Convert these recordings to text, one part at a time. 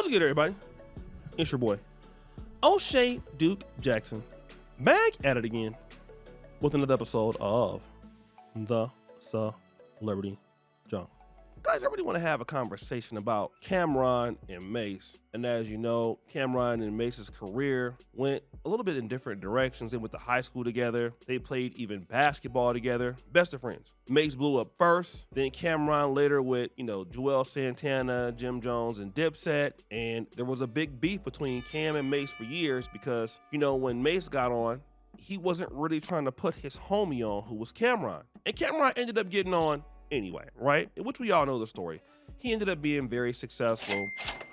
What's good, everybody? It's your boy, O'Shea Duke Jackson, back at it again with another episode of The Celebrity Junk. Guys, I really want to have a conversation about Camron and Mase. And as you know, Camron and Mase's career went a little bit in different directions. They went to high school together. They played even basketball together. Best of friends. Mase blew up first. Then Camron later with, Joel Santana, Jim Jones, and Dipset. And there was a big beef between Cam and Mase for years because, when Mase got on, he wasn't really trying to put his homie on, who was Camron. And Camron ended up getting on anyway, right? Which we all know the story. He ended up being very successful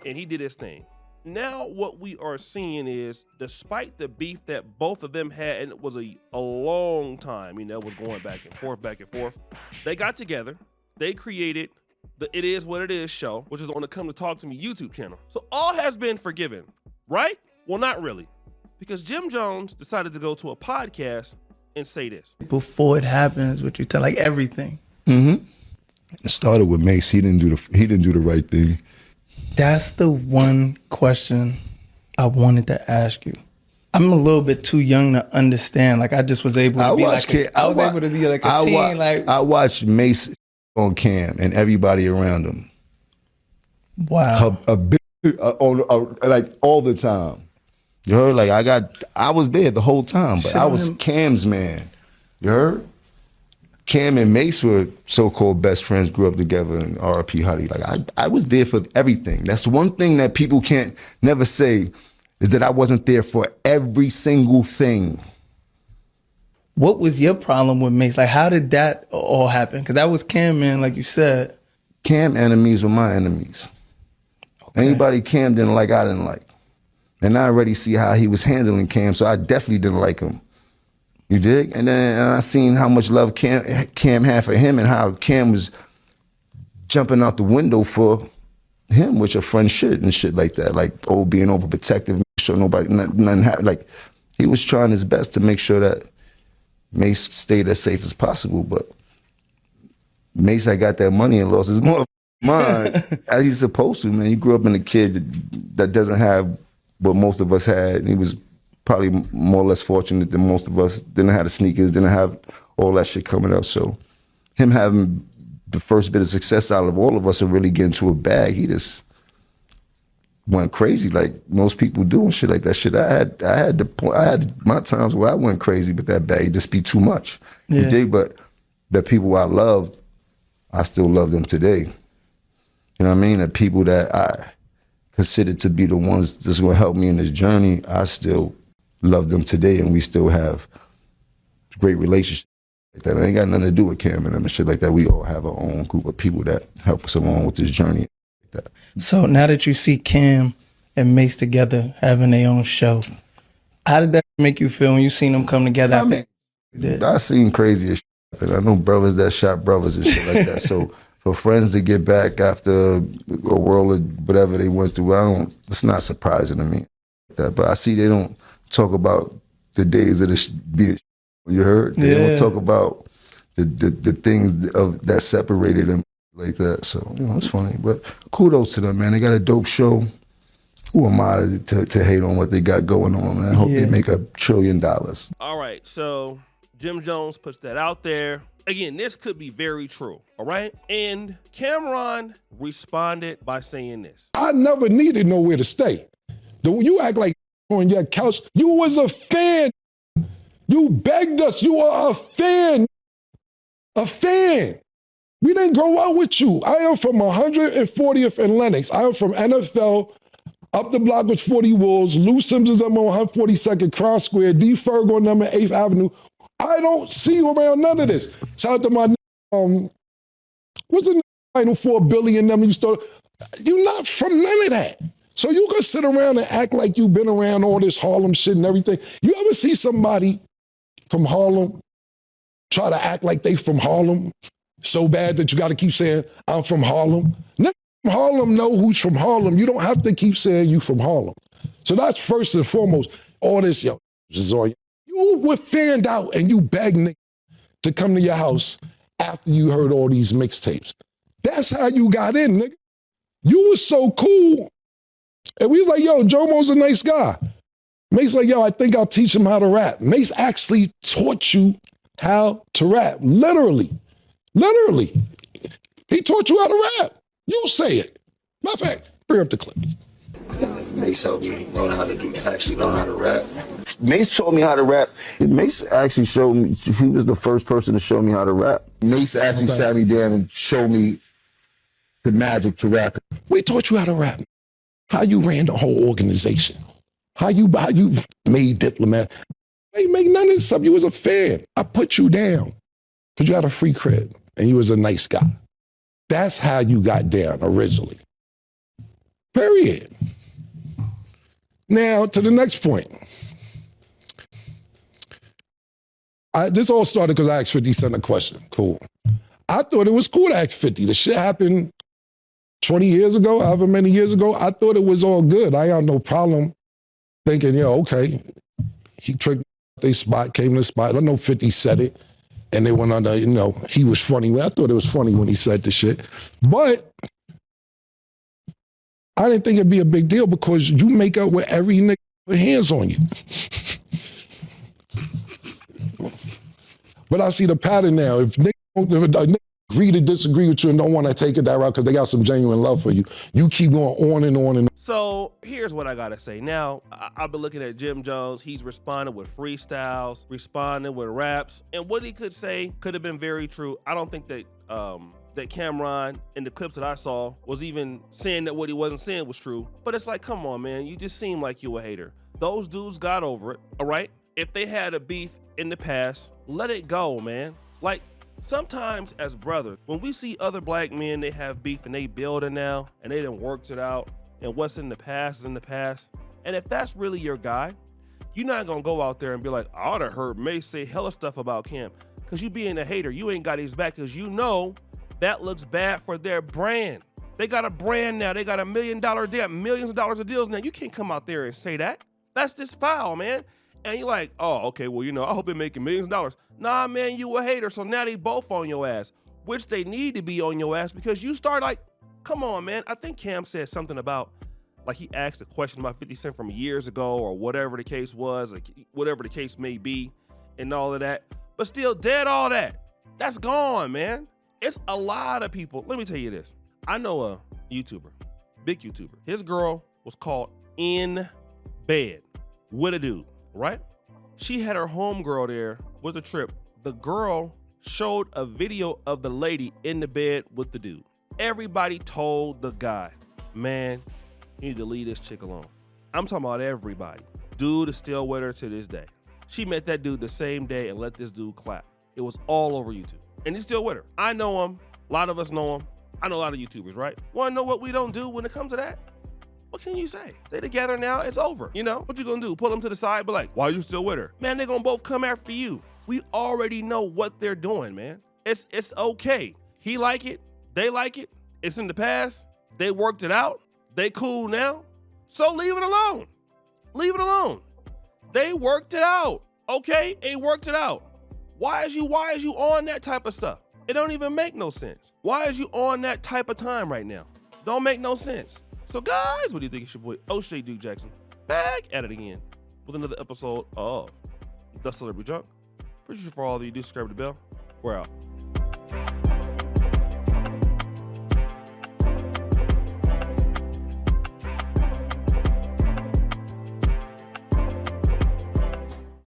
and he did his thing. Now what we are seeing is, despite the beef that both of them had, and it was a long time, it was going back and forth, they got together, they created the It Is What It Is show, which is on the Come to Talk to Me YouTube channel. So all has been forgiven, right? Well, not really, because Jim Jones decided to go to a podcast and say this. Before it happens, what you tell, like everything. Mm-hmm. It started with Mase. He didn't do the right thing. That's the one question I wanted to ask you. I'm a little bit too young to understand. Like I just was able to be like a teen. I watched Mase on Cam and everybody around him. Wow. Like all the time. You heard? I was there the whole time, but I was Cam's man. You heard? Cam and Mase were so-called best friends, grew up together, and R.I.P. Huddy. I was there for everything. That's one thing that people can't never say, is that I wasn't there for every single thing. What was your problem with Mase? Like, how did that all happen? Because that was Cam, man, like you said. Cam enemies were my enemies. Okay. Anybody Cam didn't like, I didn't like. And I already see how he was handling Cam, so I definitely didn't like him. You dig? And then I seen how much love Cam had for him and how Cam was jumping out the window for him, which a friend should and shit like that. Like, being overprotective, make sure nothing happened. Like, he was trying his best to make sure that Mase stayed as safe as possible. But Mase, I got that money and lost his mind as he's supposed to, man. He grew up in a kid that doesn't have what most of us had. And he was probably more or less fortunate than most of us. Didn't have the sneakers, didn't have all that shit coming up. So him having the first bit of success out of all of us and really getting to a bag, he just went crazy like most people do and shit like that. Shit, I had my times where I went crazy with that bag. It'd just be too much. Yeah. You dig? But the people I loved, I still love them today. You know what I mean? The people that I considered to be the ones that's gonna help me in this journey, I still love them today, and we still have great relationships like that. It ain't got nothing to do with Cam and them and shit like that. We all have our own group of people that help us along with this journey. Like that. So now that you see Cam and Mase together having their own show, how did that make you feel when you seen them come together? I seen crazy as shit. I know brothers that shot brothers and shit like that. So for friends to get back after a world of whatever they went through, it's not surprising to me. But I see they don't talk about the days of the you heard? They don't talk about the things that separated them like that. So, it's funny. But kudos to them, man. They got a dope show. Who am I to hate on what they got going on? And I hope they make $1 trillion. All right, so Jim Jones puts that out there. Again, this could be very true, all right? And Camron responded by saying this. I never needed nowhere to stay. You act like on your couch. You was a fan. You begged us. You were a fan. A fan. We didn't grow up with you. I am from 140th and Lenox. I am from NFL. Up the block was 40 Wolves. Lou Simpsons, I'm on 142nd Cross Square. D. Ferg on number 8th Avenue. I don't see you around none of this. Shout out to my, what's the final 4 billion number you started? You're not from none of that. So you can sit around and act like you've been around all this Harlem shit and everything. You ever see somebody from Harlem try to act like they from Harlem so bad that you got to keep saying, I'm from Harlem? Niggas from Harlem know who's from Harlem. You don't have to keep saying you from Harlem. So that's first and foremost. All this, this is all you were fanned out and you begged niggas to come to your house after you heard all these mixtapes. That's how you got in, nigga. You was so cool And we was like, yo, Jomo's a nice guy. Mase like, yo, I think I'll teach him how to rap. Mase actually taught you how to rap. Literally. Literally. He taught you how to rap. You say it. Matter of fact, bring up the clip. Mase helped me actually learn how to rap. Mase taught me how to rap. Mase actually showed me, he was the first person to show me how to rap. Mase actually sat me down and showed me the magic to rap. We taught you how to rap. How you ran the whole organization. How you made Diplomats. I ain't make none of this stuff. You was a fan. I put you down because you had a free crib and you was a nice guy. That's how you got down originally. Period. Now, to the next point. This all started because I asked 50 Cent a question. Cool. I thought it was cool to ask 50. The shit happened 20 years ago, however many years ago. I thought it was all good. I had no problem thinking, yo, okay. He tricked they spot, came to the spot. I know 50 said it. And they went under, you know, he was funny. I thought it was funny when he said the shit. But I didn't think it'd be a big deal because you make up with every nigga with hands on you. But I see the pattern now. If niggas agree to disagree with you and don't want to take it that route because they got some genuine love for you, you keep going on and on and on. So here's what I gotta say. Now, I've been looking at Jim Jones. He's responding with freestyles, responding with raps, and what he could say could have been very true. I don't think that that Camron in the clips that I saw was even saying that what he wasn't saying was true. But it's like, come on, man, you just seem like you a hater. Those dudes got over it, all right? If they had a beef in the past, let it go, man. Like, sometimes as brothers, when we see other black men, they have beef and they building now and they done worked it out and what's in the past is in the past. And if that's really your guy, you're not gonna go out there and be like, I oughta heard Mase say hella stuff about Cam. Cause you being a hater, you ain't got his back cause you know that looks bad for their brand. They got a brand now, they got $1 million deal, millions of dollars of deals now. You can't come out there and say that. That's just foul, man. And you're like, oh, okay, well, you know, I hope they're making millions of dollars. Nah, man, you a hater, so now they both on your ass, which they need to be on your ass because you start like, come on, man. I think Cam said something about, like he asked a question about 50 Cent from years ago or whatever the case was, like whatever the case may be and all of that. But still, dead all that. That's gone, man. It's a lot of people. Let me tell you this. I know a YouTuber, big YouTuber. His girl was caught in bed with a dude, right? She had her homegirl there with a trip. The girl showed a video of the lady in the bed with the dude. Everybody told the guy, man, you need to leave this chick alone. I'm talking about everybody. Dude is still with her to this day. She met that dude the same day and let this dude clap. It was all over YouTube. And he's still with her. I know him. A lot of us know him. I know a lot of YouTubers, right? Want to know what we don't do when it comes to that? What can you say? They together now, it's over. You know, what you gonna do? Pull them to the side, but like, why are you still with her? Man, they're gonna both come after you. We already know what they're doing, man. It's okay. He like it, they like it. It's in the past. They worked it out. They cool now. So leave it alone. Leave it alone. They worked it out. Okay, they worked it out. Why is you on that type of stuff? It don't even make no sense. Why is you on that type of time right now? Don't make no sense. So guys, what do you think? It's your boy O'Shea Duke Jackson back at it again with another episode of The Celebrity Junk. Appreciate you for all that you do. Subscribe to the bell. We're out.